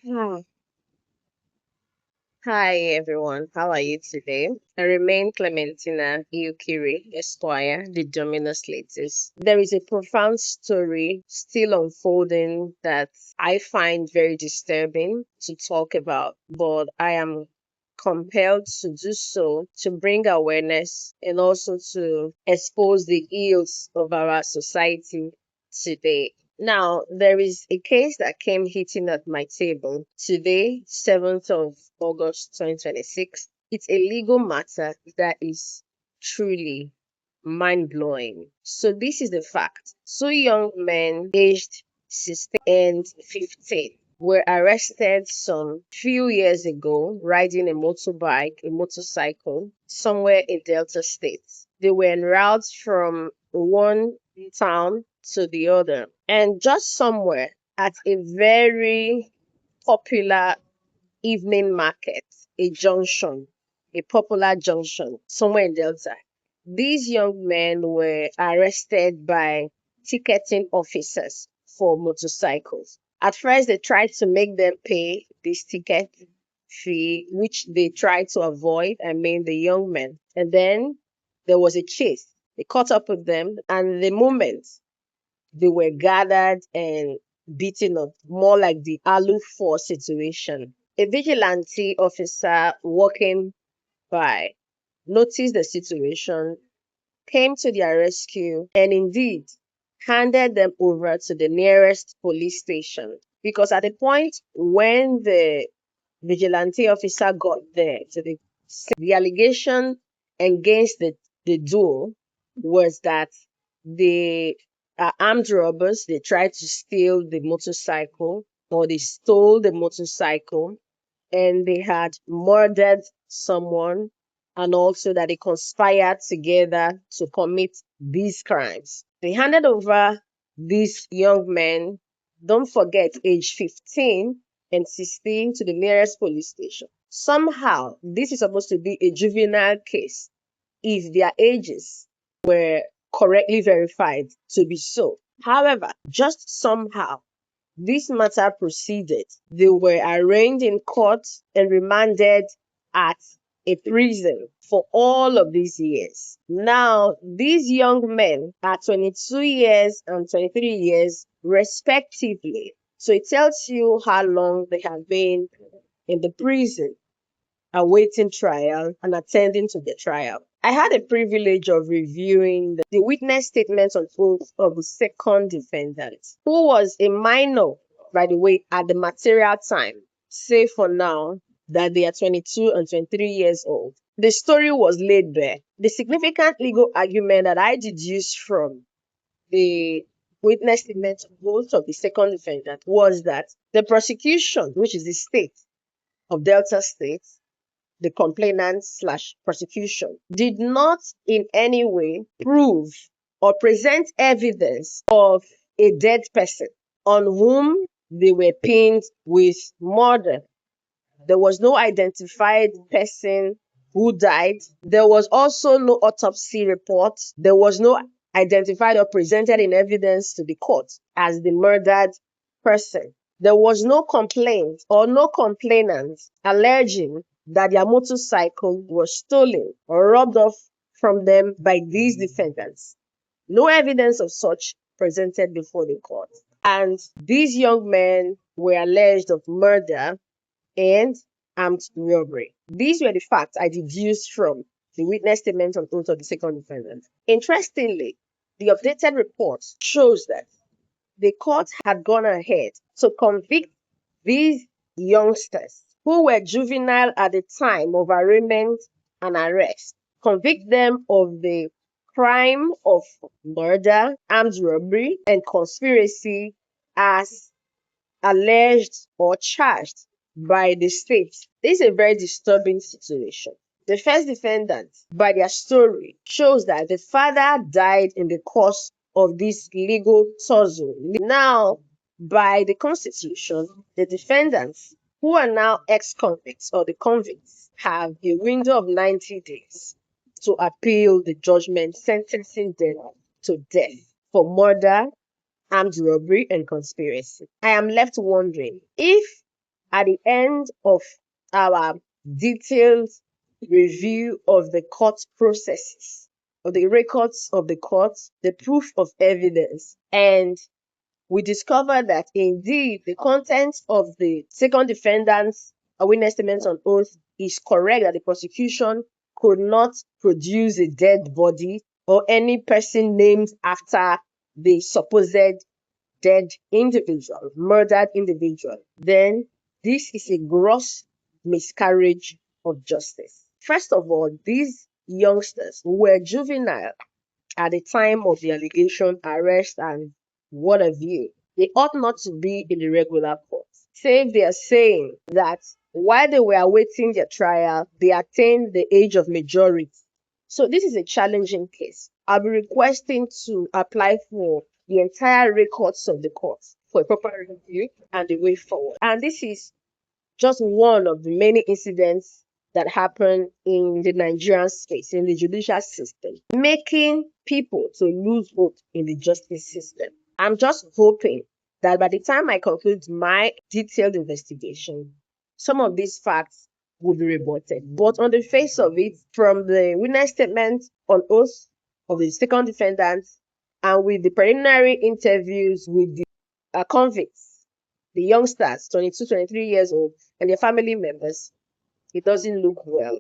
Hmm. Hi everyone, how are you today? I remain Clementina Iukiri, Esquire, the Dominus Latis. There is a profound story still unfolding that I find very disturbing to talk about, but I am compelled to do so to bring awareness and also to expose the ills of our society today. Now, there is a case that came hitting at my table today, 7th of August 2026. It's a legal matter that is truly mind blowing. So, this is the fact. Two young men aged 16 and 15 were arrested some few years ago riding a motorcycle, somewhere in Delta State. They were en route from one town to the other. And just somewhere at a very popular evening market, a junction, a popular junction, somewhere in Delta, these young men were arrested by ticketing officers for motorcycles. At first, they tried to make them pay this ticket fee, which they tried to avoid, the young men. And then there was a chase. They caught up with them, and the moment they were gathered and beaten up, more like the Alu 4 situation. A vigilante officer walking by noticed the situation, came to their rescue, and indeed handed them over to the nearest police station. Because at the point when the vigilante officer got there to the allegation against the duo was that they are armed robbers. They tried to steal the motorcycle, or they stole the motorcycle, and they had murdered someone, and also that they conspired together to commit these crimes. They handed over these young men, don't forget, age 15 and 16, to the nearest police station. Somehow, this is supposed to be a juvenile case if their ages were correctly verified to be so. However, just somehow, this matter proceeded. They were arraigned in court and remanded at a prison for all of these years. Now, these young men are 22 years and 23 years, respectively. So it tells you how long they have been in the prison awaiting trial and attending to the trial. I had a privilege of reviewing the witness statements on oath of the second defendant, who was a minor, by the way, at the material time, say for now that they are 22 and 23 years old. The story was laid bare. The significant legal argument that I deduced from the witness statement of oath of the second defendant was that the prosecution, which is the state of Delta State, the complainant slash prosecution, did not in any way prove or present evidence of a dead person on whom they were pinned with murder. There was no identified person who died. There was also no autopsy report. There was no identified or presented in evidence to the court as the murdered person. There was no complaint or no complainant alleging that their motorcycle was stolen or robbed off from them by these defendants. No evidence of such presented before the court. And these young men were alleged of murder and armed robbery. These were the facts I deduced from the witness statement on oath of the second defendant. Interestingly, the updated report shows that the court had gone ahead to convict these youngsters who were juvenile at the time of arraignment and arrest, convict them of the crime of murder, armed robbery, and conspiracy as alleged or charged by the state. This is a very disturbing situation. The first defendant, by their story, shows that the father died in the course of this legal tussle. Now, by the constitution, the defendants, who are now ex-convicts or the convicts, have a window of 90 days to appeal the judgment sentencing them to death for murder, armed robbery, and conspiracy. I am left wondering if At the end of our detailed review of the court processes, of the records of the court, the proof of evidence, and we discovered that indeed the content of the second defendant's witness statement on oath is correct, that the prosecution could not produce a dead body or any person named after the supposed dead individual, murdered individual, then this is a gross miscarriage of justice. First of all, these youngsters were juvenile at the time of the allegation, arrest, and what have you. They ought not to be in the regular court. Save they are saying that while they were awaiting their trial, they attained the age of majority. So this is a challenging case. I'll be requesting to apply for the entire records of the court for a proper review and the way forward. And this is just one of the many incidents that happen in the Nigerian space, in the judicial system, making people to lose hope in the justice system. I'm just hoping that by the time I conclude my detailed investigation, some of these facts will be rebutted. But on the face of it, from the witness statement on oath of the second defendant and with the preliminary interviews with the convicts, the youngsters, 22, 23 years old, and their family members, it doesn't look well.